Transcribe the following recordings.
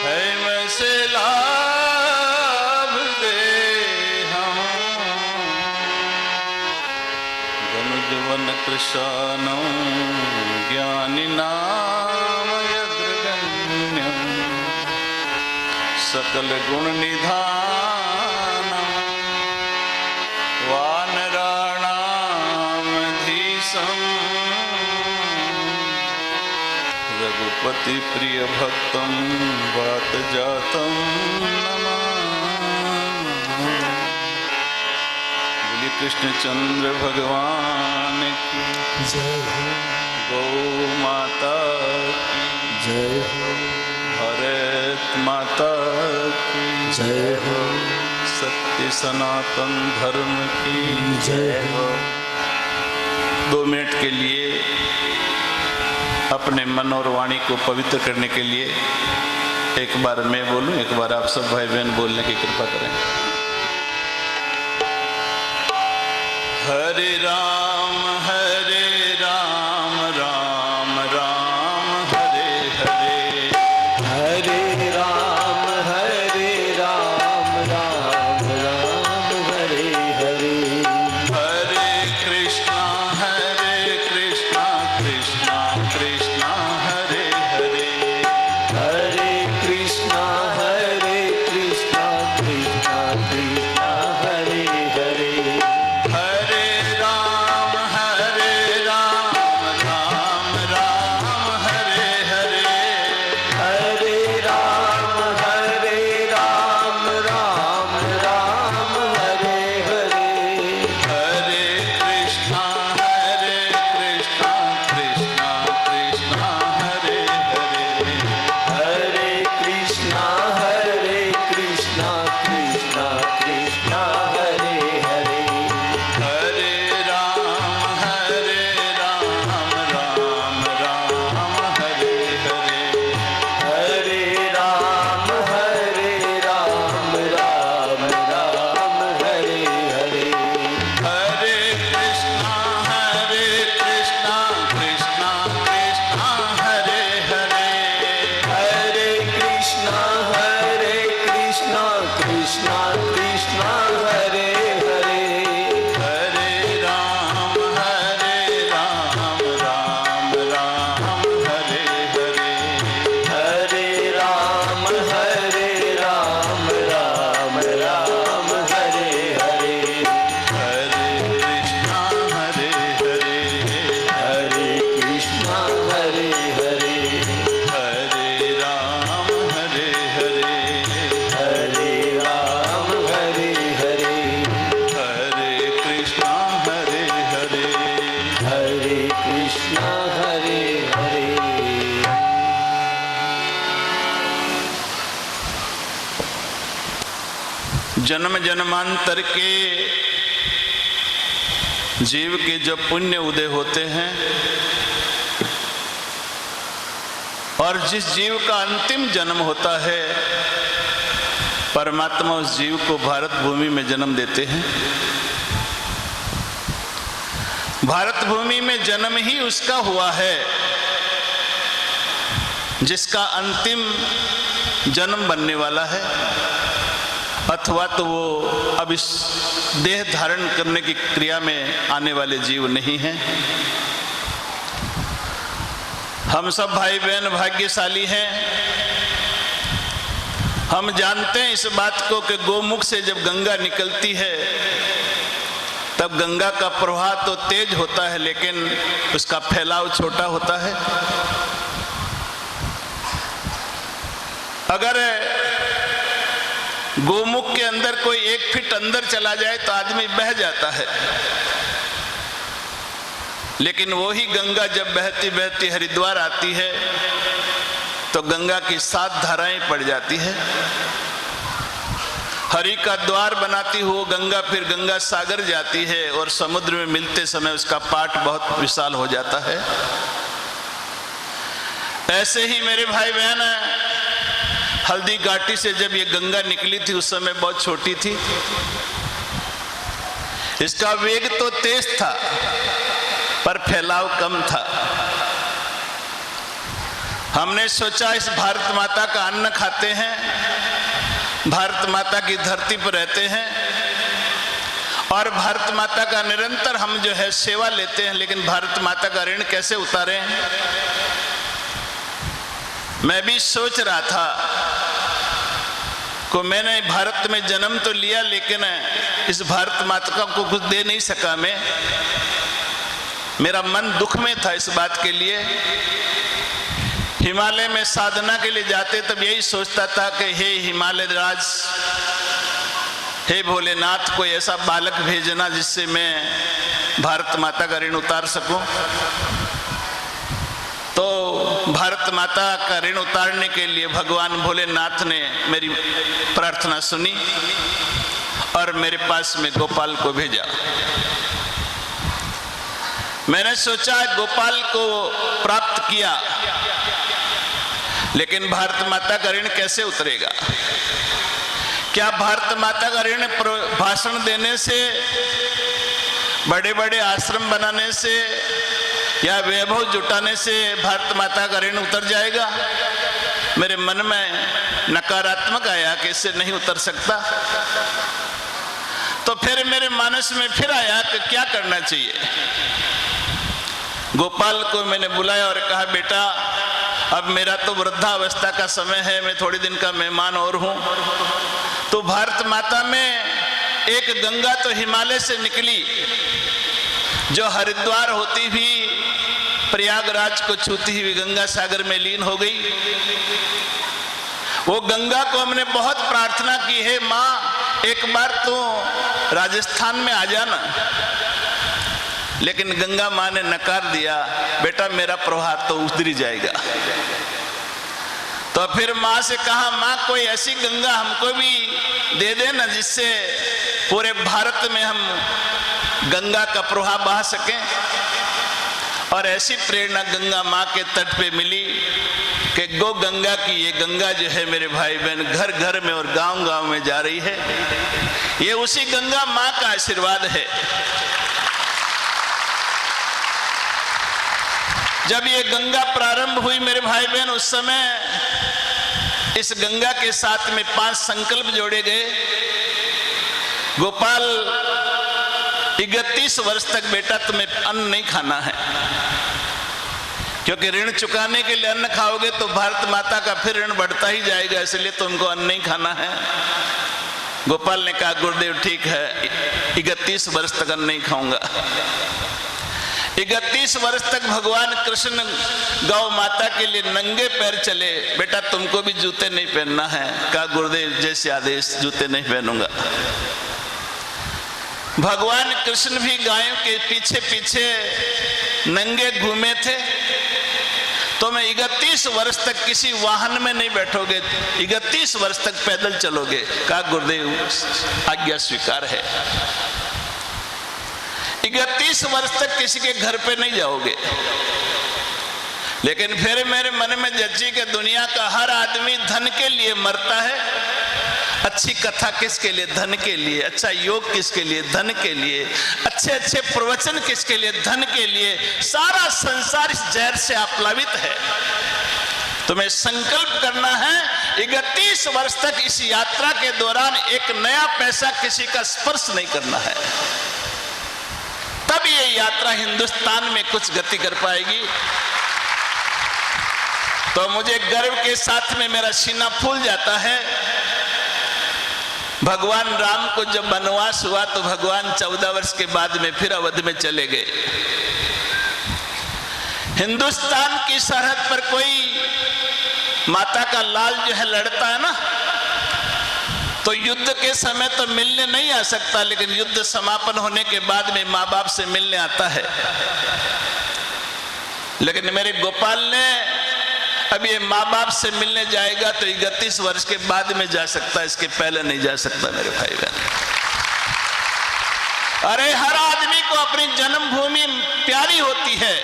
है मैं से लाभ दे हम धनुजवन कृशानं ज्ञानिनाम यद्रगण्यं सकल गुण निधानं वानराणामधीशं रघुपति प्रिय भक्तं वात जातं नमामि। बोलिए कृष्णचंद्र भगवान की जय हो, गौ माता की जय हो, भारत माता की जय हो, सत्य सनातन धर्म की जय हो। 2 मिनट के लिए अपने मन और वाणी को पवित्र करने के लिए एक बार मैं बोलूं, एक बार आप सब भाई बहन बोलने की कृपा करें। हरे राम राम राम हरे हरे, हरे राम राम राम हरे हरे, हरे कृष्णा कृष्णा कृष्णा हरे हरे, हरे कृष्णा कृष्णा कृष्णा हरे हरे, हरे राम राम राम हरे हरे, हरे राम राम राम हरे हरे, हरे कृष्णा कृष्णा कृष्णा हरे हरे, हरे कृष्णा कृष्णा कृष्णा हरे हरे, हरे राम राम राम हरे हरे, हरे राम राम हरे हरे, हरे कृष्णा कृष्णा कृष्णा हरे हरे, हरे कृष्णा कृष्णा कृष्णा हरे हरे, हरे राम राम हरे हरे, हरे राम राम हरे हरे, हरे कृष्णा हरे हरे, हरे कृष्णा हरे हरे, हरे राम हरे हरे, हरे राम हरे हरे, हरे कृष्णा हरे हरे, हरे कृष्णा हरे हरे। जन्म जन्मांतर के जीव के जब पुण्य उदय होते हैं और जिस जीव का अंतिम जन्म होता है, परमात्मा उस जीव को भारत भूमि में जन्म देते हैं। भारत भूमि में जन्म ही उसका हुआ है जिसका अंतिम जन्म बनने वाला है, अथवा तो वो अब इस देह धारण करने की क्रिया में आने वाले जीव नहीं हैं। हम सब भाई बहन भाग्यशाली हैं। हम जानते हैं इस बात को कि गोमुख से जब गंगा निकलती है तब गंगा का प्रवाह तो तेज होता है लेकिन उसका फैलाव छोटा होता है। अगर गोमुख के अंदर कोई 1 फीट अंदर चला जाए तो आदमी बह जाता है, लेकिन वो ही गंगा जब बहती बहती हरिद्वार आती है तो गंगा की 7 धाराएं पड़ जाती है। हरि का द्वार बनाती हुई गंगा फिर गंगा सागर जाती है और समुद्र में मिलते समय उसका पाट बहुत विशाल हो जाता है। ऐसे ही मेरे भाई बहन, हल्दी घाटी से जब ये गंगा निकली थी उस समय बहुत छोटी थी। इसका वेग तो तेज था पर फैलाव कम था। हमने सोचा इस भारत माता का अन्न खाते हैं, भारत माता की धरती पर रहते हैं और भारत माता का निरंतर हम जो है सेवा लेते हैं, लेकिन भारत माता का ऋण कैसे उतारें। मैं भी सोच रहा था को मैंने भारत में जन्म तो लिया, लेकिन इस भारत माता को कुछ दे नहीं सका। मेरा मन दुख में था इस बात के लिए। हिमालय में साधना के लिए जाते तब यही सोचता था कि हे हिमालय राज, हे भोलेनाथ, कोई ऐसा बालक भेजना जिससे मैं भारत माता का ऋण उतार सकूं। तो भारत माता का ऋण उतारने के लिए भगवान भोलेनाथ ने मेरी प्रार्थना सुनी और मेरे पास में गोपाल को भेजा। मैंने सोचा गोपाल को प्राप्त किया, लेकिन भारत माता का ऋण कैसे उतरेगा। क्या भारत माता का ऋण भाषण देने से, बड़े बड़े आश्रम बनाने से या वैभव जुटाने से भारत माता का ऋण उतर जाएगा। मेरे मन में नकारात्मक आया कि इससे नहीं उतर सकता। तो फिर मेरे मानस में फिर आया कि क्या करना चाहिए। गोपाल को मैंने बुलाया और कहा, बेटा अब मेरा तो वृद्धावस्था का समय है, मैं थोड़े दिन का मेहमान और हूं। तो भारत माता में एक गंगा तो हिमालय से निकली, जो हरिद्वार होती हुई प्रयागराज को छूती हुई गंगा सागर में लीन हो गई। वो गंगा को हमने बहुत प्रार्थना की है, माँ एक बार तो राजस्थान में आ जाना, लेकिन गंगा माँ ने नकार दिया, बेटा मेरा प्रवाह तो उतरी जाएगा। तो फिर माँ से कहा, माँ कोई ऐसी गंगा हमको भी दे देना जिससे पूरे भारत में हम गंगा का प्रवाह बहा सकें। और ऐसी प्रेरणा गंगा माँ के तट पे मिली कि गो गंगा की ये गंगा जो है मेरे भाई बहन घर घर में और गांव गांव में जा रही है। ये उसी गंगा माँ का आशीर्वाद है। जब ये गंगा प्रारंभ हुई मेरे भाई बहन, उस समय इस गंगा के साथ में 5 संकल्प जोड़े गए। गोपाल 31 वर्ष तक बेटा तुम्हें अन्न नहीं खाना है, क्योंकि ऋण चुकाने के लिए अन्न खाओगे तो भारत माता का फिर ऋण बढ़ता ही जाएगा, इसलिए तुमको अन्न नहीं खाना है। गोपाल ने कहा, गुरुदेव ठीक है, 31 वर्ष तक अन्न नहीं खाऊंगा। 31 वर्ष तक भगवान कृष्ण गौ माता के लिए नंगे पैर चले। बेटा तुमको भी जूते नहीं पहनना है। कहा, गुरुदेव जैसे आदेश, जूते नहीं पहनूंगा। भगवान कृष्ण भी गायों के पीछे पीछे नंगे घूमे थे। तो मैं 31 वर्ष तक किसी वाहन में नहीं बैठोगे, 31 वर्ष तक पैदल चलोगे। कहा, गुरुदेव आज्ञा स्वीकार है। 31 वर्ष तक किसी के घर पे नहीं जाओगे। लेकिन फिर मेरे मन में जची कि दुनिया का हर आदमी धन के लिए मरता है। अच्छी कथा किसके लिए? धन के लिए। अच्छा योग किसके लिए? धन के लिए। अच्छे अच्छे प्रवचन किसके लिए? धन के लिए। सारा संसार इस जहर से आप्लावित है। तुम्हें संकल्प करना है 31 वर्ष तक इस यात्रा के दौरान एक नया पैसा किसी का स्पर्श नहीं करना है। तब ये यात्रा हिंदुस्तान में कुछ गति कर पाएगी। तो मुझे गर्व के साथ में मेरा सीना फूल जाता है। भगवान राम को जब वनवास हुआ तो भगवान 14 वर्ष के बाद में फिर अवध में चले गए। हिंदुस्तान की सरहद पर कोई माता का लाल जो है लड़ता है ना, तो युद्ध के समय तो मिलने नहीं आ सकता, लेकिन युद्ध समापन होने के बाद में माँ बाप से मिलने आता है। लेकिन मेरे गोपाल ने अब ये माँ बाप से मिलने जाएगा तो 31 वर्ष के बाद में जा सकता, इसके पहले नहीं जा सकता मेरे भाई बहन। अरे हर आदमी को अपनी जन्मभूमि प्यारी होती है,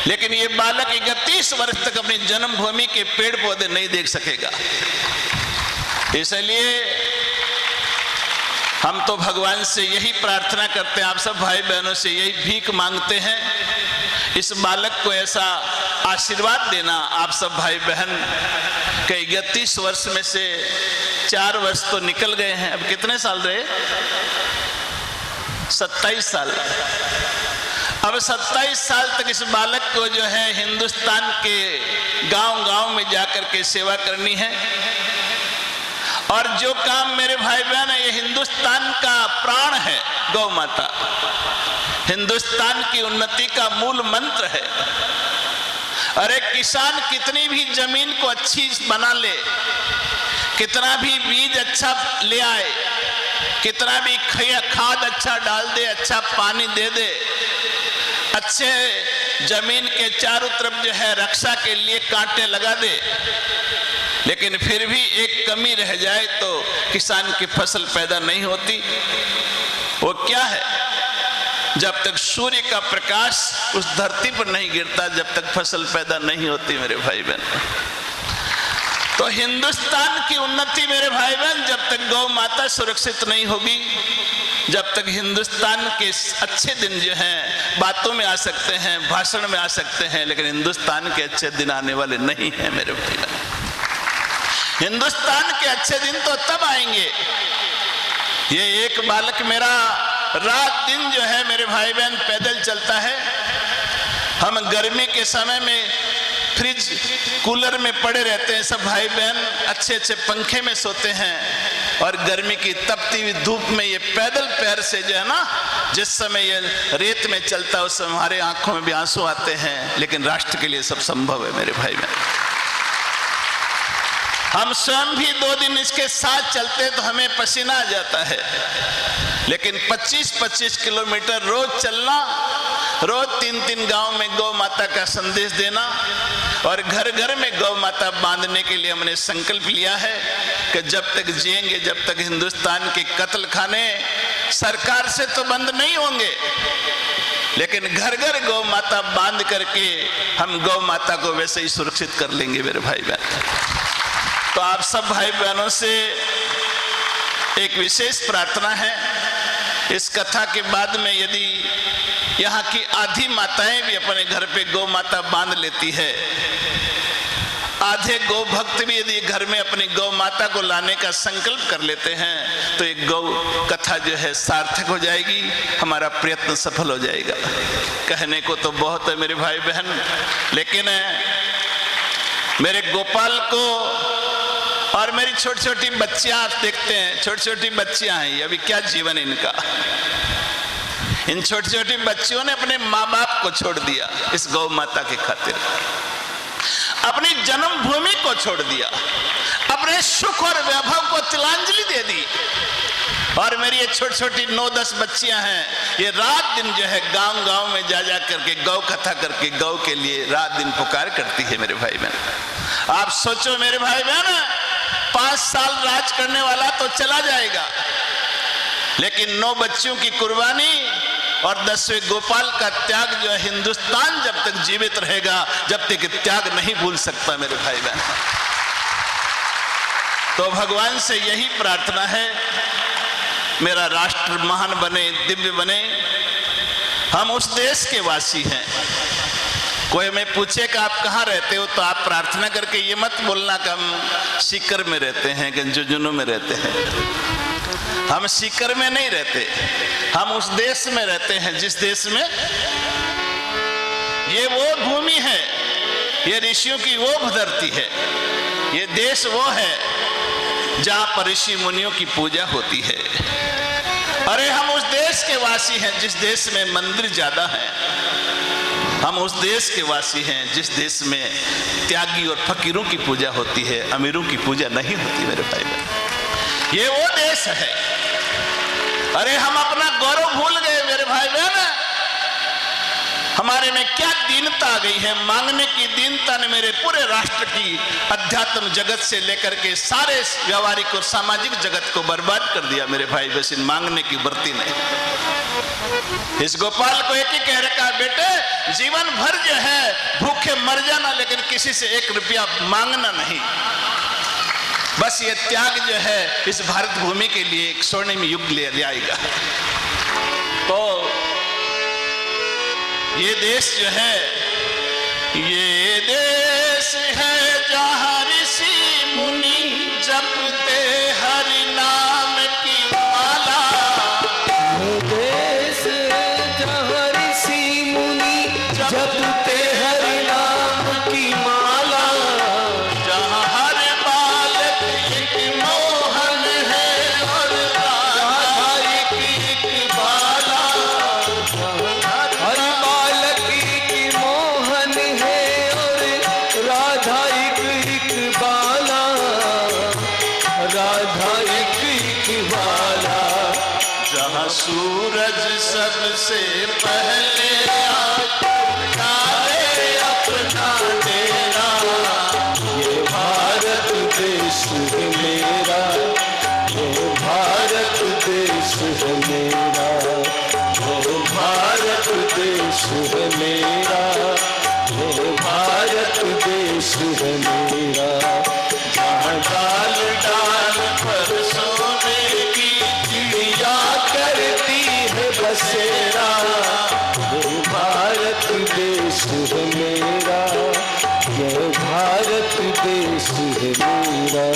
लेकिन ये बालक 31 वर्ष तक अपनी जन्मभूमि के पेड़ पौधे नहीं देख सकेगा। इसलिए हम तो भगवान से यही प्रार्थना करते हैं, आप सब भाई बहनों से यही भीख मांगते हैं, इस बालक को ऐसा आशीर्वाद देना। आप सब भाई बहन के 31 वर्ष में से 4 वर्ष तो निकल गए हैं, अब कितने साल रहे? 27 साल। अब 27 साल तक इस बालक को जो है हिंदुस्तान के गांव-गांव में जाकर के सेवा करनी है। और जो काम मेरे भाई बहन है, ये हिंदुस्तान का प्राण है, गौ माता हिंदुस्तान की उन्नति का मूल मंत्र है। अरे किसान कितनी भी जमीन को अच्छी बना ले, कितना भी बीज अच्छा ले आए, कितना भी खाद अच्छा डाल दे, अच्छा पानी दे दे, अच्छे जमीन के चारों तरफ जो है रक्षा के लिए कांटे लगा दे, लेकिन फिर भी एक कमी रह जाए तो किसान की फसल पैदा नहीं होती। वो क्या है? जब तक सूर्य का प्रकाश उस धरती पर नहीं गिरता, जब तक फसल पैदा नहीं होती मेरे भाई बहन। तो हिंदुस्तान की उन्नति मेरे भाई बहन, जब तक गौ माता सुरक्षित नहीं होगी, जब तक हिंदुस्तान के अच्छे दिन जो हैं बातों में आ सकते हैं, भाषण में आ सकते हैं, लेकिन हिंदुस्तान के अच्छे दिन आने वाले नहीं हैं मेरे भाई बहन। हिंदुस्तान के अच्छे दिन तो तब आएंगे। ये एक बालक मेरा रात दिन जो है मेरे भाई बहन पैदल चलता है। हम गर्मी के समय में फ्रिज कूलर में पड़े रहते हैं, सब भाई बहन अच्छे अच्छे पंखे में सोते हैं, और गर्मी की तपती हुई धूप में ये पैदल पैर से जो है ना, जिस समय ये रेत में चलता है उस समय हमारे आंखों में भी आंसू आते हैं, लेकिन राष्ट्र के लिए सब संभव है मेरे भाई बहन। हम स्वयं भी 2 दिन इसके साथ चलते तो हमें पसीना आ जाता है, लेकिन 25-25 किलोमीटर रोज चलना, रोज 3-3 गांव में गौ माता का संदेश देना, और घर घर में गौ माता बांधने के लिए हमने संकल्प लिया है कि जब तक जिएंगे, जब तक हिंदुस्तान के कत्ल खाने सरकार से तो बंद नहीं होंगे, लेकिन घर घर गौ माता बांध करके हम गौ माता को वैसे ही सुरक्षित कर लेंगे मेरे भाई बहन। तो आप सब भाई बहनों से एक विशेष प्रार्थना है। इस कथा के बाद में यदि यहाँ की आधी माताएं भी अपने घर पे गौ माता बांध लेती है, आधे गौ भक्त भी यदि घर में अपनी गौ माता को लाने का संकल्प कर लेते हैं, तो एक गौ कथा जो है सार्थक हो जाएगी, हमारा प्रयत्न सफल हो जाएगा। कहने को तो बहुत है मेरे भाई बहन, लेकिन मेरे गोपाल को और मेरी छोटी छोटी बच्चियां आप देखते हैं, छोटी छोटी बच्चियां हैं, अभी क्या जीवन इनका। इन छोटी छोटी बच्चियों ने अपने माँ बाप को छोड़ दिया इस गौ माता के खातिर, अपनी जन्मभूमि को छोड़ दिया, अपने सुख और वैभव को तिलांजलि दे दी। और मेरी ये छोटी छोटी 9-10 बच्चियां हैं, ये रात दिन जो है गांव गांव में जा जा करके गौ कथा करके गौ के लिए रात दिन पुकार करती है मेरे भाई बहन। आप सोचो मेरे भाई बहन, 5 साल राज करने वाला तो चला जाएगा, लेकिन 9 बच्चियों की कुर्बानी और 10वें गोपाल का त्याग जो है, हिंदुस्तान जब तक जीवित रहेगा, जब तक त्याग नहीं भूल सकता मेरे भाई बहन। तो भगवान से यही प्रार्थना है, मेरा राष्ट्र महान बने, दिव्य बने। हम उस देश के वासी हैं। कोई मैं पूछे कि आप कहाँ रहते हो, तो आप प्रार्थना करके ये मत बोलना कि हम सीकर में रहते हैं, कि झुंझुनू में रहते हैं। हम सीकर में नहीं रहते, हम उस देश में रहते हैं जिस देश में ये वो भूमि है, ये ऋषियों की वो धरती है, ये देश वो है जहां पर ऋषि मुनियों की पूजा होती है। अरे हम उस देश के वासी हैं जिस देश में मंदिर ज्यादा है, हम उस देश के वासी हैं जिस देश में त्यागी और फकीरों की पूजा होती है, अमीरों की पूजा नहीं होती मेरे भाई बहन। ये वो देश है। अरे हम अपना गौरव भूल गए मेरे भाई बहन, हमारे में क्या दीनता आ गई है। मांगने की दीनता ने मेरे पूरे राष्ट्र की अध्यात्म जगत से लेकर के सारे व्यवहारिक और सामाजिक जगत को बर्बाद कर दिया मेरे भाई बहन, मांगने की वृत्ति ने। इस गोपाल को एक ही कह रखा, बेटे जीवन भर जो है भूखे मर जाना, लेकिन किसी से 1 रुपया मांगना नहीं। बस ये त्याग जो है इस भारत भूमि के लिए एक स्वर्णिम युग ले आएगा। तो ये देश जो है ये देश है जहाँ ऋषि मुनि जपते हरि नाम की माला। ये देश जहाँ ऋषि मुनि जपते हरि नाम की माला। जहाँ हर बालक एक मोहन है और राधा एक बाला। हर बालक की मोहन है और राधा एक बाला। राधा एक बाला। जहाँ सूरज सबसे पहले डाले अपना डेरा। ये भारत देश है मेरा। ये भारत देश है मेरा। ये भारत देश है मेरा। ये भारत देश है मेरा। जहाँ डाल डाल पर सोने की चिड़िया करती है बसेरा। ये भारत देश है मेरा। ये भारत देश है मेरा।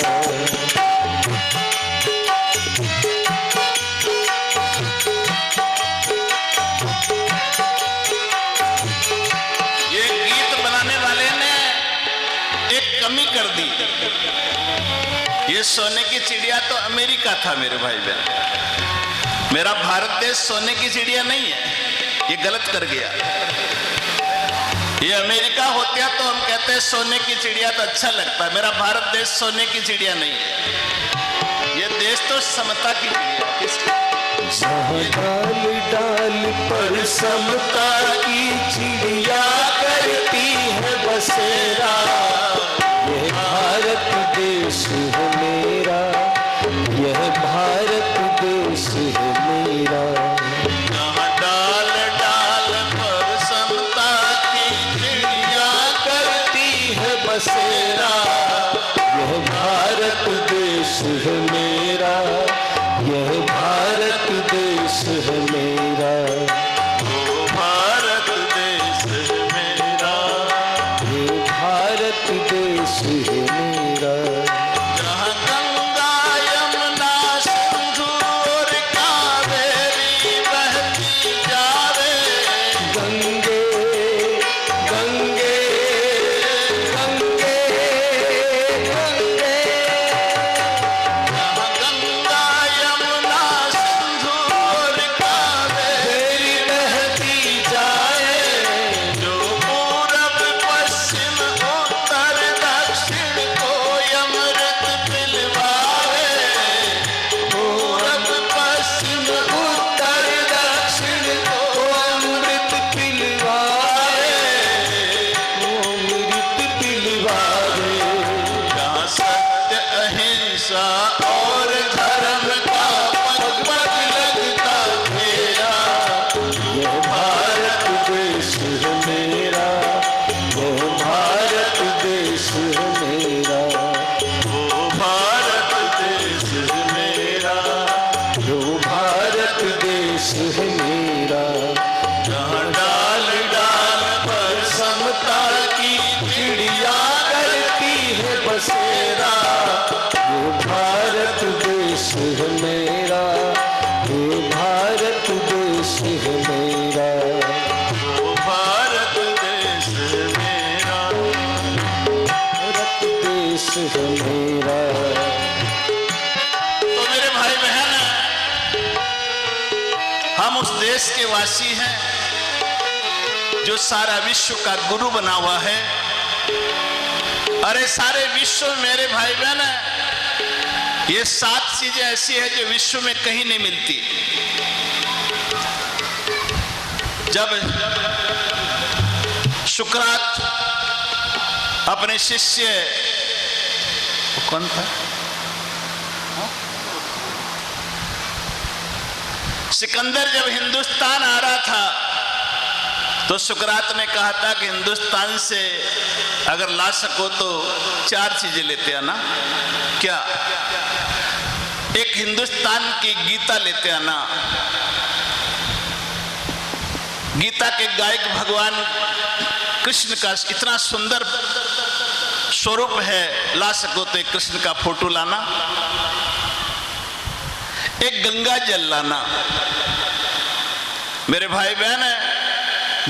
ये गीत बनाने वाले ने एक कमी कर दी। ये सोने की चिड़िया तो अमेरिका था मेरे भाई बहन। मेरा भारत देश सोने की चिड़िया नहीं है, ये गलत कर गया। ये अमेरिका होता तो हम कहते हैं सोने की चिड़िया तो अच्छा लगता है। मेरा भारत देश सोने की चिड़िया नहीं है, ये देश तो समता की चिड़िया है। किसकी? जहाँ डाल डाल पर समता की चिड़िया करती है बसेरा। यह भारत देश है मेरा। यह भारत देश है मेरा। जहाँ डाल डाल पर समता की चिड़िया करती है बसेरा। यह भारत देश है मेरा। यह भारत देश है मेरा। वो भारत देश है मेरा। ये भारत देश है मेरा। जहाँ गंगा यमुना सिंधु और कावेरी बहती जावे। गंगे गंगे गंगे गंगे। जहाँ गंगा यमुना सिंधु और कावेरी तेरी बहती जाए। जो पूरब पश्चिम उत्तर दक्षिण को अमृत पिलवावे। पूरब पश्चिम उत्तर दक्षिण को अमृत पिलवाए। अमृत पिलवाए। जहाँ सत्य अहिंसा और धर्म का पग पग लगता फेरा। यह भारत देश है मेरा। यह भारत देश है मेरा। वो भारत देश है मेरा। जो भारत देश है मेरा। जहाँ डाल डाल पर समता की चिड़िया करती है बसेरा। ये भारत देश है मेरा। ये भारत देश है मेरा। वो भारत देश है मेरा। भारत देश है मेरा। तो मेरे भाई बहन, हम उस देश के वासी हैं जो सारा विश्व का गुरु बना हुआ है। अरे सारे विश्व में मेरे भाई बहन, ये 7 चीजें ऐसी है जो विश्व में कहीं नहीं मिलती। जब सुकरात अपने शिष्य, कौन था, सिकंदर जब हिंदुस्तान आ रहा था तो सुकरात ने कहा था कि हिंदुस्तान से अगर ला सको तो 4 चीजें लेते आना। क्या? एक हिंदुस्तान की गीता लेते आना। गीता के गायक भगवान कृष्ण का इतना सुंदर स्वरूप है, ला सको तो एक कृष्ण का फोटो लाना, एक गंगा जल लाना। मेरे भाई बहन,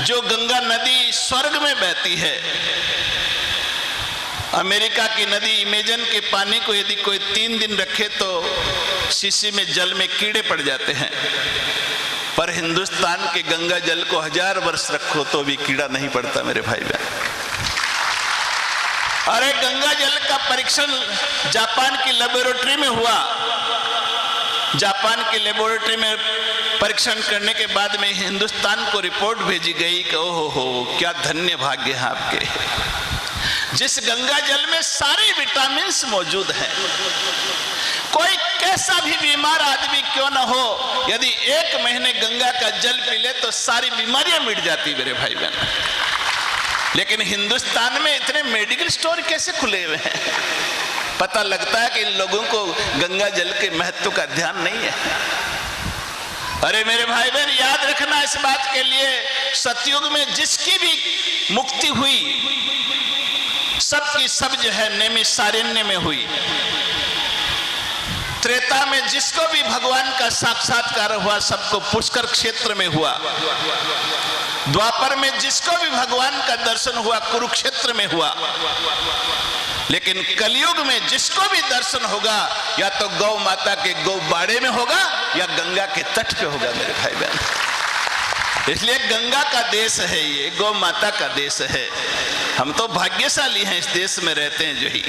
जो गंगा नदी स्वर्ग में बहती है, अमेरिका की नदी इमेजन के पानी को यदि कोई 3 दिन रखे तो शीशी में जल में कीड़े पड़ जाते हैं, पर हिंदुस्तान के गंगा जल को 1000 वर्ष रखो तो भी कीड़ा नहीं पड़ता मेरे भाई बहन। अरे गंगा जल का परीक्षण जापान की लेबोरेटरी में हुआ। जापान की लेबोरेटरी में परीक्षण करने के बाद में हिंदुस्तान को रिपोर्ट भेजी गई कि ओहो हो, क्या धन्य भाग्य है आपके, जिस गंगा जल में सारे विटामिन्स मौजूद हैं। कोई कैसा भी बीमार आदमी क्यों ना हो, यदि 1 महीने गंगा का जल पी ले तो सारी बीमारियां मिट जाती मेरे भाई बहन। लेकिन हिंदुस्तान में इतने मेडिकल स्टोर कैसे खुले हुए हैं? पता लगता है कि इन लोगों को गंगा जल के महत्व का ध्यान नहीं है। अरे मेरे भाई बहन, याद रखना इस बात के लिए, सतयुग में जिसकी भी मुक्ति हुई सबकी सब जो है नैमिषारण्य में हुई। त्रेता में जिसको भी भगवान का साक्षात्कार हुआ सबको पुष्कर क्षेत्र में हुआ। द्वापर में जिसको भी भगवान का दर्शन हुआ कुरुक्षेत्र में हुआ। लेकिन कलयुग में जिसको भी दर्शन होगा या तो गौ माता के गौ बाड़े में होगा या गंगा के तट पे होगा मेरे भाई बहन। इसलिए गंगा का देश है ये, गौ माता का देश है। हम तो भाग्यशाली हैं, इस देश में रहते हैं जो ही।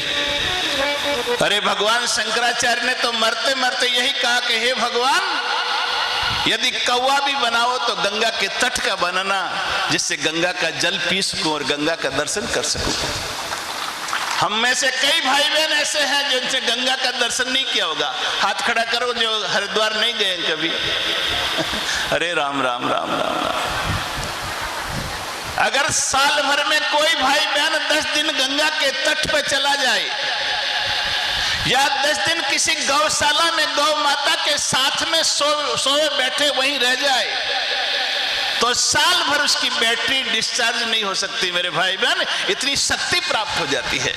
अरे भगवान शंकराचार्य ने तो मरते मरते यही कहा कि हे भगवान, यदि कौवा भी बनाओ तो गंगा के तट का बनाना, जिससे गंगा का जल पी सकूं और गंगा का दर्शन कर सकूं। हम में से कई भाई बहन ऐसे हैं जिनसे गंगा का दर्शन नहीं किया होगा। हाथ खड़ा करो जो हरिद्वार नहीं गए कभी। अरे राम राम राम राम राम। अगर साल भर में कोई भाई बहन 10 दिन गंगा के तट पर चला जाए या 10 दिन किसी गौशाला में गौ माता के साथ में सोए बैठे वहीं रह जाए तो साल भर उसकी बैटरी डिस्चार्ज नहीं हो सकती मेरे भाई बहन, इतनी शक्ति प्राप्त हो जाती है।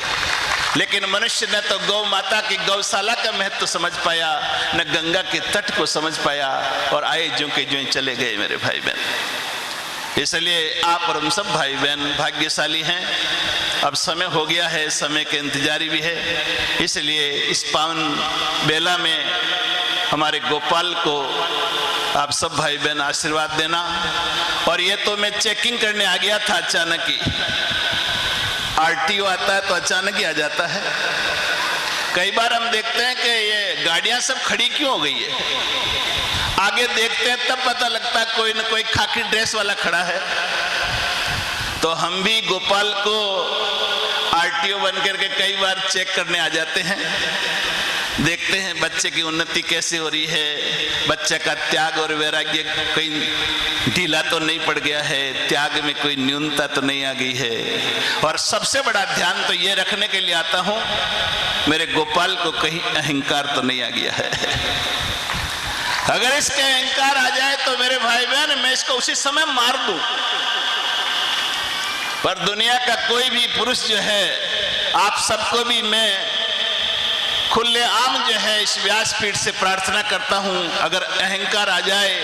लेकिन मनुष्य ने तो गौ माता की गौशाला का महत्व समझ पाया, न गंगा के तट को समझ पाया, और आए ज्यों के ज्यों चले गए मेरे भाई बहन। इसलिए आप और हम सब भाई बहन भाग्यशाली हैं। अब समय हो गया है, समय के इंतजारी भी है, इसलिए इस पावन बेला में हमारे गोपाल को आप सब भाई बहन आशीर्वाद देना। और ये तो मैं चेकिंग करने आ गया था, अचानक ही आरटीओ आता है तो अचानक ही आ जाता है। कई बार हम देखते हैं कि ये गाड़ियां सब खड़ी क्यों हो गई है, आगे देखते हैं तब पता लगता है कोई न कोई खाकी ड्रेस वाला खड़ा है। तो हम भी गोपाल को आरटीओ बन करके कई बार चेक करने आ जाते हैं, देखते हैं बच्चे की उन्नति कैसे हो रही है, बच्चे का त्याग और वैराग्य कोई ढीला तो नहीं पड़ गया है, त्याग में कोई न्यूनता तो नहीं आ गई है। और सबसे बड़ा ध्यान तो ये रखने के लिए आता हूं मेरे गोपाल को कहीं अहंकार तो नहीं आ गया है। अगर इसके अहंकार आ जाए तो मेरे भाई बहन मैं इसको उसी समय मार दूं। पर दुनिया का कोई भी पुरुष जो है, आप सबको भी मैं खुले आम जो है इस व्यासपीठ से प्रार्थना करता हूं, अगर अहंकार आ जाए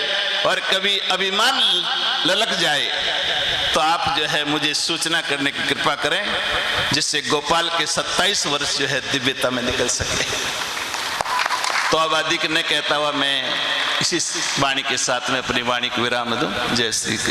और कभी अभिमान ललक जाए तो आप जो है मुझे सूचना करने की कृपा करें, जिससे गोपाल के 27 वर्ष जो है दिव्यता में निकल सके। तो अब अधिक न कहता हुआ मैं इसी वाणी के साथ में अपनी वाणी को विराम दूं। जय श्री कृष्ण।